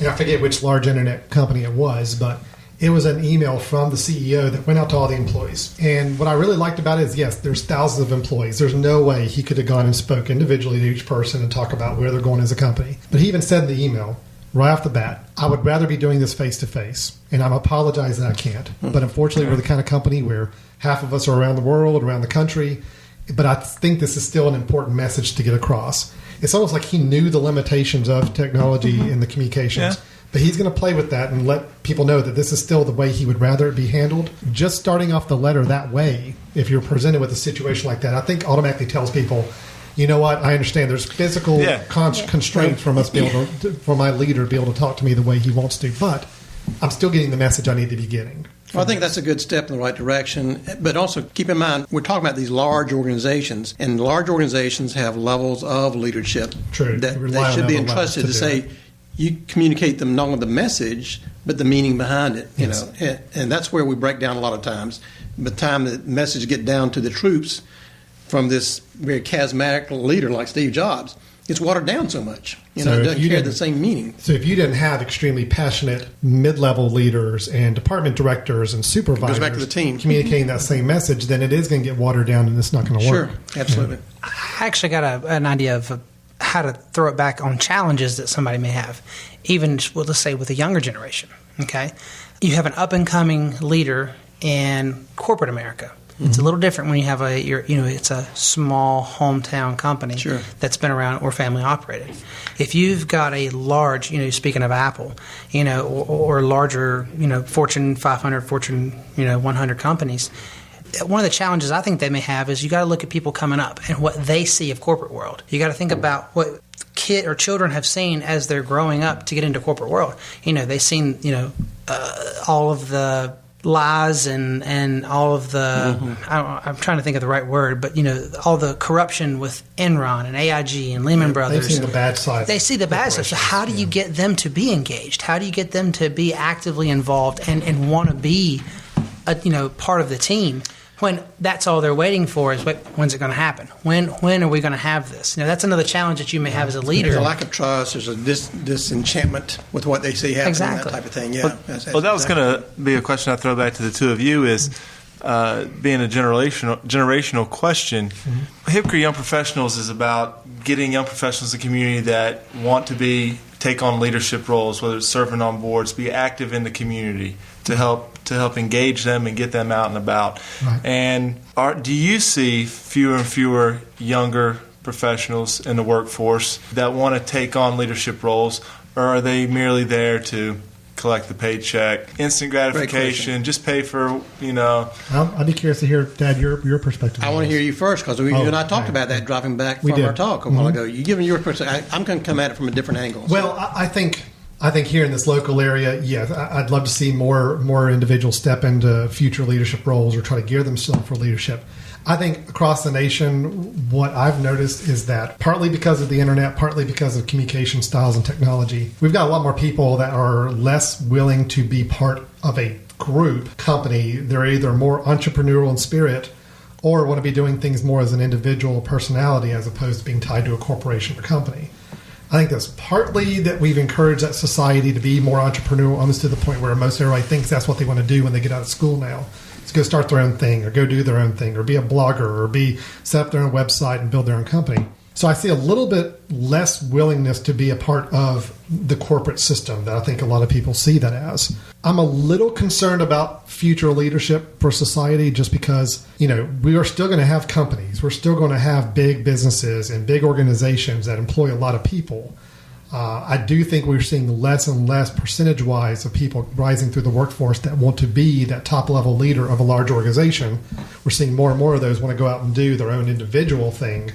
I forget which large internet company it was, but it was an email from the CEO that went out to all the employees. And what I really liked about it is, yes, there's thousands of employees. There's no way he could have gone and spoke individually to each person and talk about where they're going as a company. But he even said in the email, right off the bat, I would rather be doing this face-to-face. And I'm apologizing that I can't. But unfortunately, we're the kind of company where half of us are around the world, around the country. But I think this is still an important message to get across. It's almost like he knew the limitations of technology in the communications. Yeah. But he's going to play with that and let people know that this is still the way he would rather it be handled. Just starting off the letter that way, if you're presented with a situation like that, I think automatically tells people, you know what, I understand there's physical constraints from us for my leader to be able to talk to me the way he wants to, but I'm still getting the message I need to be getting. Well, I think that's a good step in the right direction. But also keep in mind, we're talking about these large organizations, and large organizations have levels of leadership. True. That they should be entrusted to say, you communicate them not only the message, but the meaning behind it. You know, and that's where we break down a lot of times. By the time the message get down to the troops from this very charismatic leader like Steve Jobs, it's watered down so much. It doesn't carry the same meaning. So if you didn't have extremely passionate mid-level leaders and department directors and supervisors, it goes back to the team, communicating that same message, then it is going to get watered down and it's not going to work. Sure, absolutely. I actually got an idea of how to throw it back on challenges that somebody may have, even, let's say, with a younger generation. Okay, you have an up-and-coming leader in corporate America. It's a little different when you have it's a small hometown company Sure. that's been around or family operated. If you've got a large, speaking of Apple, or larger, Fortune 500, Fortune, 100 companies, one of the challenges I think they may have is you got to look at people coming up and what they see of corporate world. You got to think about what kid or children have seen as they're growing up to get into corporate world. They've seen all of the lies and all of the I'm trying to think of the right word, but all the corruption with Enron and AIG and Lehman Brothers. They've seen the bad side. They see the bad stuff. So how do you get them to be engaged? How do you get them to be actively involved and want to be a part of the team? When that's all they're waiting for is when's it going to happen? When are we going to have this? That's another challenge that you may have as a leader. There's a lack of trust. There's a disenchantment with what they see happening, exactly. that type of thing. Yeah. Well, that was going to be a question I throw back to the two of you is being a generational question. Mm-hmm. Hickory Young Professionals is about getting young professionals in the community that want to take on leadership roles, whether it's serving on boards, be active in the community to help engage them and get them out and about. Right. And do you see fewer and fewer younger professionals in the workforce that want to take on leadership roles, or are they merely there to collect the paycheck, instant gratification, just pay for, I'd be curious to hear, Dad, your perspective. I want to hear you first because you and I talked about that driving back from our talk a while ago. You giving your perspective. I'm going to come at it from a different angle. Well, I think here in this local area, I'd love to see more individuals step into future leadership roles or try to gear themselves for leadership. I think across the nation, what I've noticed is that partly because of the internet, partly because of communication styles and technology, we've got a lot more people that are less willing to be part of a group, company. They're either more entrepreneurial in spirit or want to be doing things more as an individual personality as opposed to being tied to a corporation or company. I think that's partly that we've encouraged that society to be more entrepreneurial, almost to the point where most everybody thinks that's what they want to do when they get out of school now. Is go start their own thing or go do their own thing or be a blogger or set up their own website and build their own company. So I see a little bit less willingness to be a part of the corporate system that I think a lot of people see that as. I'm a little concerned about future leadership for society just because, we are still going to have companies. We're still going to have big businesses and big organizations that employ a lot of people. I do think we're seeing less and less percentage-wise of people rising through the workforce that want to be that top-level leader of a large organization. We're seeing more and more of those want to go out and do their own individual thing.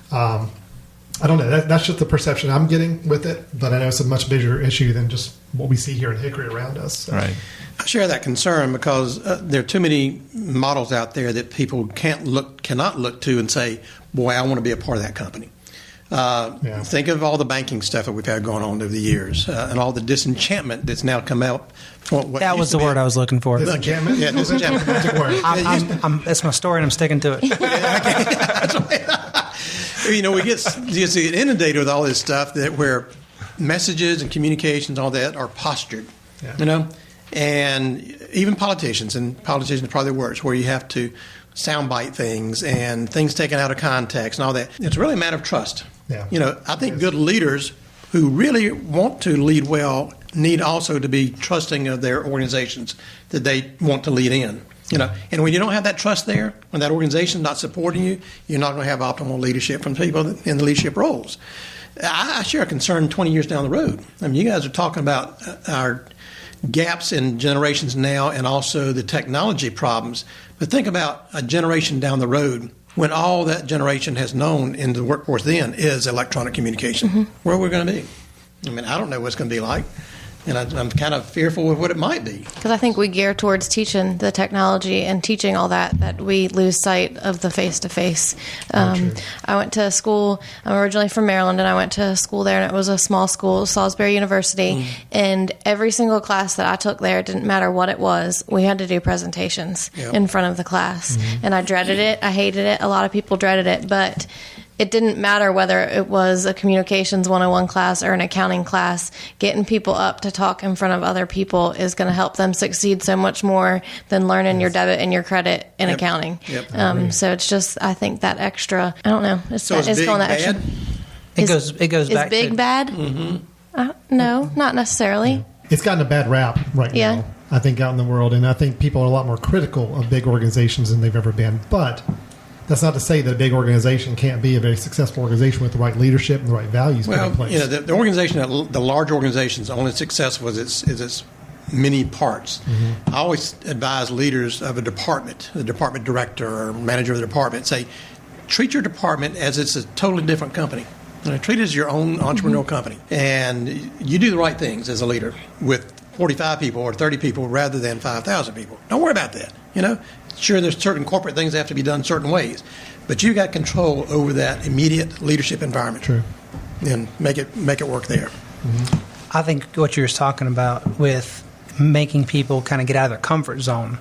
I don't know. That's just the perception I'm getting with it, but I know it's a much bigger issue than just what we see here in Hickory around us. So. Right. I share that concern because there are too many models out there that people cannot look to and say, boy, I want to be a part of that company. Think of all the banking stuff that we've had going on over the years and all the disenchantment that's now come out. That was the word I was looking for. Disenchantment? Yeah, disenchantment. That's my story and I'm sticking to it. We get inundated with all this stuff where messages and communications, all that, are postured. Yeah. And even politicians are probably the worst, where you have to soundbite things and things taken out of context and all that. It's really a matter of trust. Yeah. I think good leaders who really want to lead well need also to be trusting of their organizations that they want to lead in. And when you don't have that trust there, when that organization is not supporting you, you're not going to have optimal leadership from people in the leadership roles. I share a concern 20 years down the road. I mean, you guys are talking about our gaps in generations now and also the technology problems. But think about a generation down the road when all that generation has known in the workforce then is electronic communication. Mm-hmm. Where are we going to be? I mean, I don't know what it's going to be like. And I'm kind of fearful of what it might be. Because I think we gear towards teaching the technology and teaching all that we lose sight of the face-to-face. I went to school. I'm originally from Maryland, and I went to school there, and it was a small school, Salisbury University. And every single class that I took there, it didn't matter what it was, we had to do presentations in front of the class. Mm-hmm. And I dreaded it. I hated it. A lot of people dreaded it. But it didn't matter whether it was a communications 101 class or an accounting class. Getting people up to talk in front of other people is going to help them succeed so much more than learning your debit and your credit in accounting. Yep. So it's just, I think that extra, I don't know. It's going that extra. It goes back to... Is big bad? Mm-hmm. No, not necessarily. It's gotten a bad rap right now. I think, out in the world. And I think people are a lot more critical of big organizations than they've ever been. But that's not to say that a big organization can't be a very successful organization with the right leadership and the right values put in place. The organization, the large organization is only successful as its many parts. Mm-hmm. I always advise leaders of a department, the department director or manager of the department, say, treat your department as it's a totally different company. Treat it as your own entrepreneurial company. And you do the right things as a leader with 45 people or 30 people rather than 5,000 people. Don't worry about that. Sure, there's certain corporate things that have to be done certain ways, but you got control over that immediate leadership environment. True. And make it work there. I think what you were talking about with making people kind of get out of their comfort zone,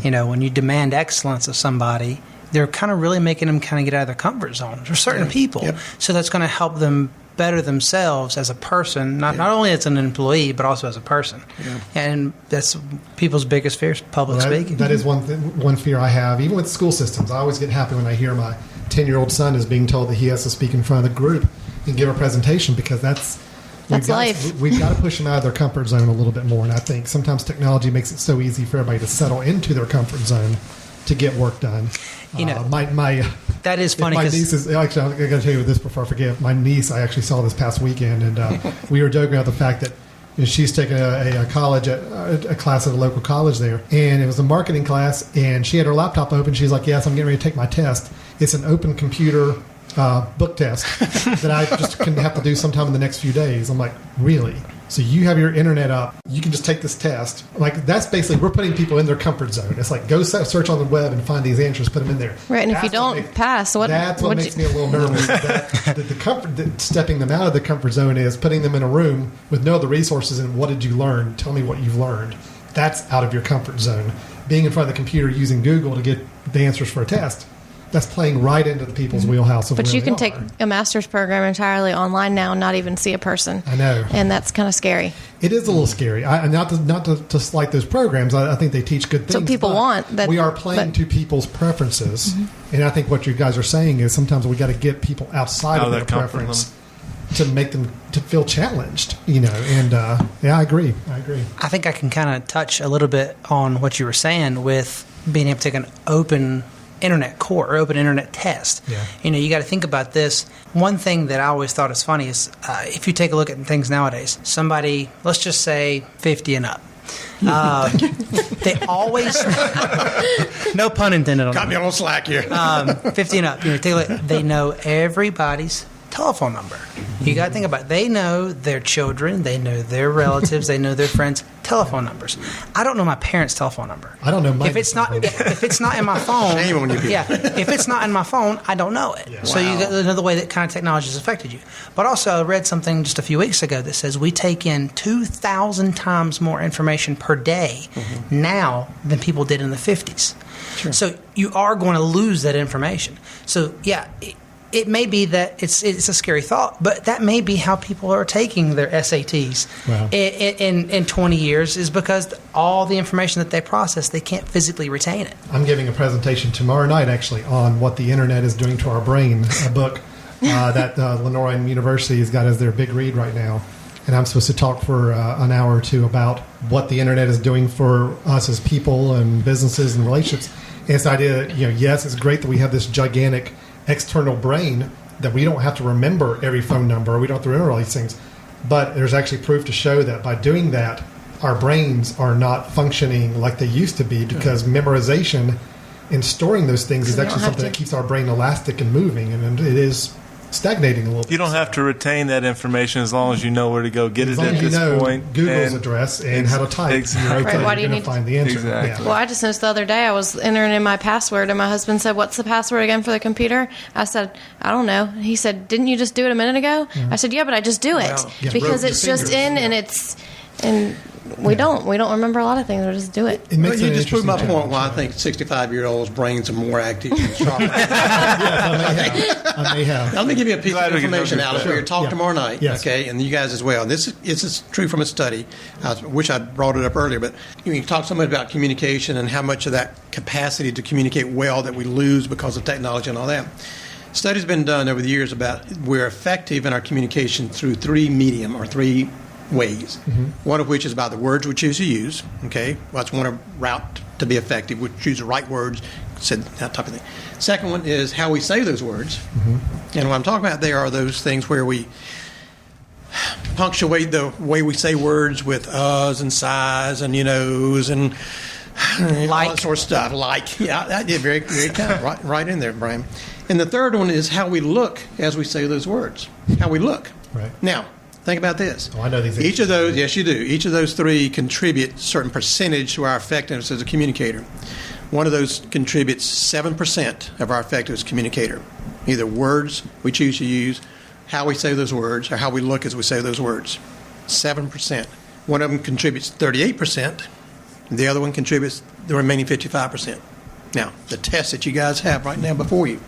when you demand excellence of somebody, they're kind of really making them kind of get out of their comfort zone. There's certain people. Yep. So that's going to help them better themselves as a person, not only as an employee, but also as a person. Yeah. And that's people's biggest fear, public speaking. That is one fear I have. Even with school systems, I always get happy when I hear my 10-year-old son is being told that he has to speak in front of the group and give a presentation, because that's life. We've got to push them out of their comfort zone a little bit more. And I think sometimes technology makes it so easy for everybody to settle into their comfort zone to get work done. That is funny. My niece is actually. I got to tell you this before I forget. My niece, I actually saw this past weekend, and we were joking about the fact that she's taking a college a class at a local college there, and it was a marketing class, and she had her laptop open. She's like, "Yes, I'm getting ready to take my test. It's an open computer book test that I just can have to do sometime in the next few days." I'm like, "Really? So you have your internet up, you can just take this test." Like, that's basically, we're putting people in their comfort zone. It's like, go search on the web and find these answers, put them in there. Right, and if you don't pass, that's what makes me a little nervous. Stepping them out of the comfort zone is putting them in a room with no other resources and what did you learn? Tell me what you've learned. That's out of your comfort zone. Being in front of the computer using Google to get the answers for a test, that's playing right into the people's wheelhouse of But where you can they take are. a master's program entirely online now and not even see a person. I know. And that's kind of scary. It is a little scary. Not to slight those programs. I think they teach good things. So people want that. We are playing to people's preferences. Mm-hmm. And I think what you guys are saying is sometimes we got to get people outside of their preference to make them to feel challenged, And I agree. I think I can kind of touch a little bit on what you were saying with being able to take an open internet core or open internet test. Yeah. You got to think about this. One thing that I always thought is funny is if you take a look at things nowadays, somebody, let's just say 50 and up, they always, no pun intended on that. Got me on slack here. 50 and up, take a look, they know everybody's telephone number. You got to think about it. They know their children, they know their relatives, they know their friends' telephone numbers. I don't know my parents' telephone number. I don't know mine. If it's not in my phone, shame on you people. If it's not in my phone, I don't know it. Yeah. So you got another way that kind of technology has affected you. But also, I read something just a few weeks ago that says we take in 2,000 times more information per day now than people did in the 50s. Sure. So you are going to lose that information. So it may be that it's a scary thought, but that may be how people are taking their SATs in 20 years, is because all the information that they process, they can't physically retain it. I'm giving a presentation tomorrow night, actually, on what the internet is doing to our brain, a book that Lenore University has got as their big read right now. And I'm supposed to talk for an hour or two about what the internet is doing for us as people and businesses and relationships. And it's the idea that, yes, it's great that we have this gigantic external brain that we don't have to remember every phone number, we don't have to remember all these things, but there's actually proof to show that by doing that, our brains are not functioning like they used to be, because memorization and storing those things is actually something that keeps our brain elastic and moving, and it is stagnating a little bit. You don't have to retain that information as long as you know where to go get it at this point. Google's address and how to type. Exactly. You're okay. Why do you You're need to find the answer? Exactly. Yeah. Well, I just noticed the other day I was entering in my password, and my husband said, "What's the password again for the computer?" I said, "I don't know." He said, "Didn't you just do it a minute ago?" Yeah. I said, "Yeah, but I just do it because it's just in and it's and." We don't remember a lot of things. We just do it. You just proved my point why I think 65-year-olds' brains are more active and sharper. I may have. Let me give you a piece of information, Alice. We're talking tomorrow night, okay, and you guys as well. This is true from a study. I wish I'd brought it up earlier, but you talk so much about communication and how much of that capacity to communicate well that we lose because of technology and all that. Studies been done over the years about we're effective in our communication through three ways. One of which is about the words we choose to use. Okay, well, that's one route to be effective. We choose the right words, said that type of thing. Second one is how we say those words. And what I'm talking about there are those things where we punctuate the way we say words with uhs and sighs and you-knows and all that sort of stuff. Like, yeah, that did very, very kind of right in there, Brian. And the third one is how we look as we say those words. How we look. Right. Now, think about this. Oh, I know these. Each of those, yes, you do. Each of those three contribute a certain percentage to our effectiveness as a communicator. One of those contributes 7% of our effectiveness as a communicator. Either words we choose to use, how we say those words, or how we look as we say those words. 7%. One of them contributes 38%. The other one contributes the remaining 55%. Now, the test that you guys have right now before you.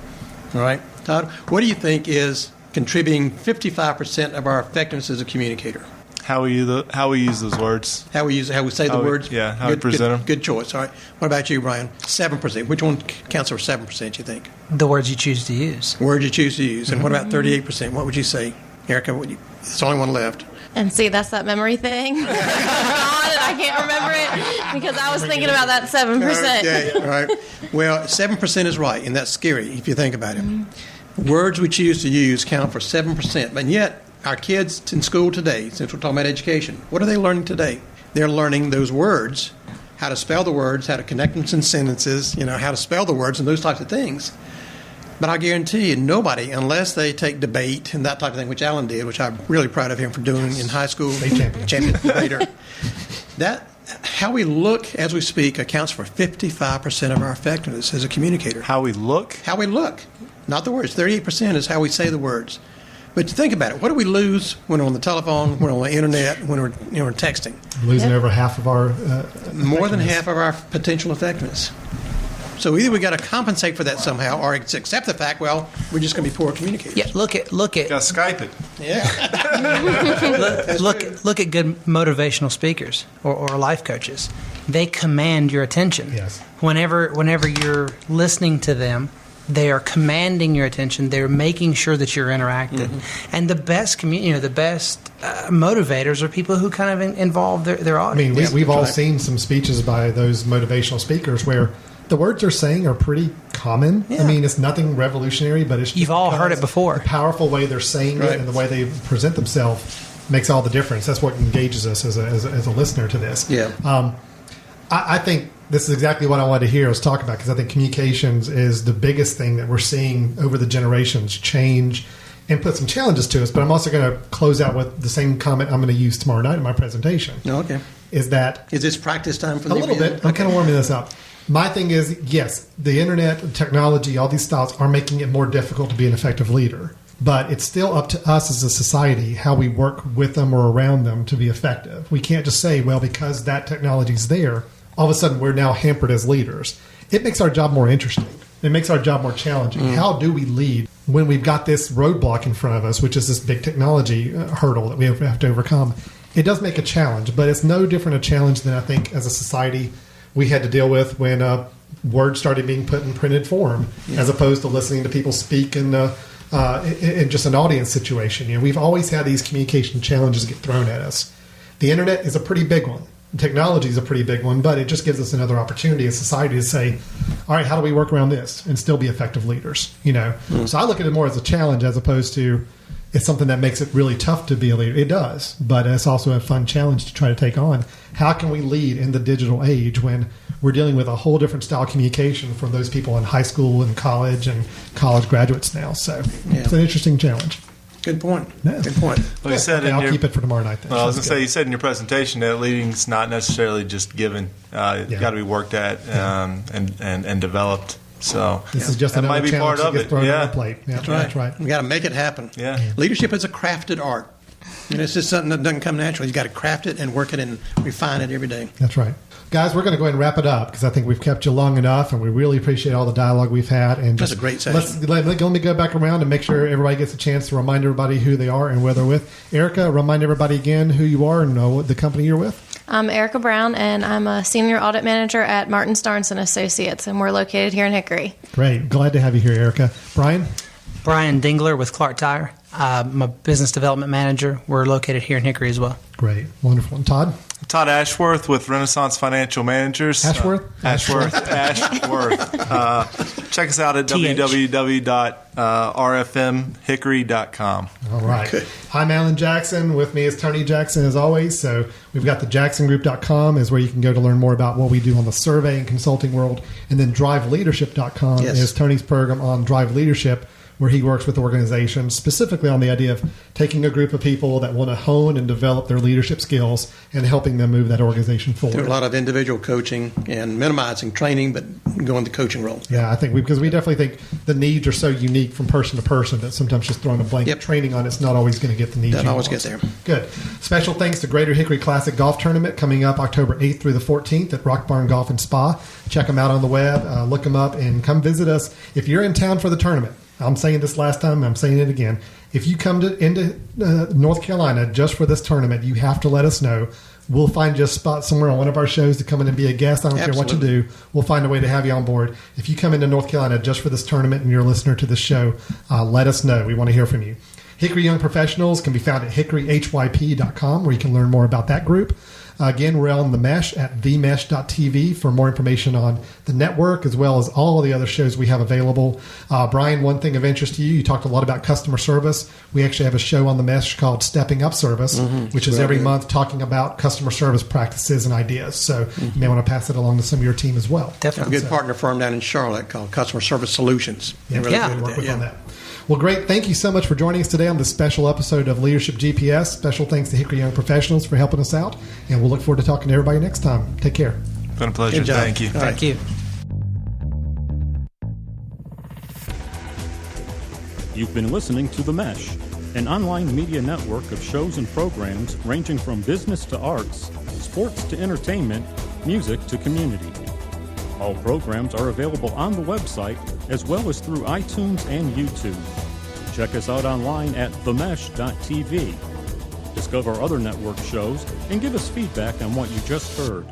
All right, Todd, what do you think is contributing 55% of our effectiveness as a communicator? How we use those words. How we say the words. Yeah, how we present them. Good choice. All right. What about you, Brian? 7%. Which one counts for 7%? You think? The words you choose to use. Words you choose to use. And what about 38%? What would you say, Erica? It's the only one left. And see, that's that memory thing. I can't remember it because I was thinking about that 7%. Okay, all right. Well, 7% is right, and that's scary if you think about it. Words we choose to use count for 7%, but yet our kids in school today, since we're talking about education, what are they learning today? They're learning those words, how to spell the words, how to connect them in sentences, how to spell the words and those types of things. But I guarantee you, nobody, unless they take debate and that type of thing, which Alan did, which I'm really proud of him for doing in high school, champion debater, that how we look as we speak accounts for 55% of our effectiveness as a communicator. How we look? How we look. Not the words. 38% is how we say the words. But think about it. What do we lose when we're on the telephone, when we're on the internet, when we're texting? Losing over half of our more than half of our potential effectiveness. So either we got to compensate for that somehow, or accept the fact, well, we're just going to be poor communicators. Yeah, look at. Got to Skype it. Yeah. look at good motivational speakers or life coaches. They command your attention. Yes. Whenever you're listening to them, they are commanding your attention. They're making sure that you're interactive. And the best motivators are people who kind of involve their audience. I mean, we've all seen some speeches by those motivational speakers where the words they're saying are pretty common. Yeah. I mean, it's nothing revolutionary, but it's you've all heard it before. The powerful way they're saying it and the way they present themselves makes all the difference. That's what engages us as a listener to this. Yeah. I think this is exactly what I wanted to hear us talk about, because I think communications is the biggest thing that we're seeing over the generations change and put some challenges to us. But I'm also going to close out with the same comment I'm going to use tomorrow night in my presentation. Okay. Is this practice time for a little bit? I'm kind of warming this up. My thing is, yes, the internet, technology, all these styles are making it more difficult to be an effective leader. But it's still up to us as a society how we work with them or around them to be effective. We can't just say, well, because that technology is there, all of a sudden we're now hampered as leaders. It makes our job more interesting. It makes our job more challenging. How do we lead when we've got this roadblock in front of us, which is this big technology hurdle that we have to overcome? It does make a challenge, but it's no different a challenge than I think as a society we had to deal with when words started being put in printed form, as opposed to listening to people speak in just an audience situation. We've always had these communication challenges get thrown at us. The internet is a pretty big one. Technology is a pretty big one, but it just gives us another opportunity as society to say, all right, how do we work around this and still be effective leaders? So I look at it more as a challenge as opposed to it's something that makes it really tough to be a leader. It does, but it's also a fun challenge to try to take on. How can we lead in the digital age when we're dealing with a whole different style of communication from those people in high school and college graduates now? So it's an interesting challenge. Good point. Yeah. Good point. Well, you said I'll keep it for tomorrow night then. Well, I was going to say, you said in your presentation that leading's not necessarily just given. It's got to be worked at and developed. So this is just that another might be part of it. On the plate. Yeah, that's right. We got to make it happen. Yeah. Leadership is a crafted art. It's just something that doesn't come naturally. You got to craft it and work it and refine it every day. That's right. Guys, we're going to go ahead and wrap it up because I think we've kept you long enough, and we really appreciate all the dialogue we've had. And that's a great session. Let me go back around and make sure everybody gets a chance to remind everybody who they are and where they're with. Erica, remind everybody again who you are and what the company you're with. I'm Erica Brown, and I'm a senior audit manager at Martin Starnes & Associates, and we're located here in Hickory. Great. Glad to have you here, Erica. Brian? Brian Dingler with Clark Tire. I'm a business development manager. We're located here in Hickory as well. Great. Wonderful. And Todd? Todd Ashworth with Renaissance Financial Managers. Ashworth? Ashworth. Check us out at www.rfmhickory.com. All right. Good. I'm Alan Jackson. With me is Tony Jackson, as always. So we've got the jacksongroup.com is where you can go to learn more about what we do on the survey and consulting world. And then driveleadership.com is Tony's program on Drive Leadership, where he works with organizations specifically on the idea of taking a group of people that want to hone and develop their leadership skills and helping them move that organization forward. There's a lot of individual coaching and minimizing training, but going the coaching role. Yeah, I think because we definitely think the needs are so unique from person to person that sometimes just throwing a blanket training on it's not always going to get the needs. Doesn't always get there. Good. Special thanks to Greater Hickory Classic Golf Tournament coming up October 8th through the 14th at Rock Barn Golf and Spa. Check them out on the web, look them up, and come visit us if you're in town for the tournament. I'm saying this last time, I'm saying it again. If you come into North Carolina just for this tournament, you have to let us know. We'll find you a spot somewhere on one of our shows to come in and be a guest. I don't care what you do. We'll find a way to have you on board. If you come into North Carolina just for this tournament and you're a listener to this show, let us know. We want to hear from you. Hickory Young Professionals can be found at hickoryhyp.com, where you can learn more about that group. Again, we're on The Mesh at themesh.tv for more information on the network, as well as all of the other shows we have available. Brian, one thing of interest to you, you talked a lot about customer service. We actually have a show on The Mesh called Stepping Up Service, which is every month talking about customer service practices and ideas. So you may want to pass it along to some of your team as well. Definitely. A good partner firm down in Charlotte called Customer Service Solutions. Yeah, really good work with on that. Well, great. Thank you so much for joining us today on this special episode of Leadership GPS. Special thanks to Hickory Young Professionals for helping us out. And we'll look forward to talking to everybody next time. Take care. Been a pleasure. Thank you. Thank you. You've been listening to The Mesh, an online media network of shows and programs ranging from business to arts, sports to entertainment, music to community. All programs are available on the website as well as through iTunes and YouTube. Check us out online at themesh.tv. Discover other network shows and give us feedback on what you just heard.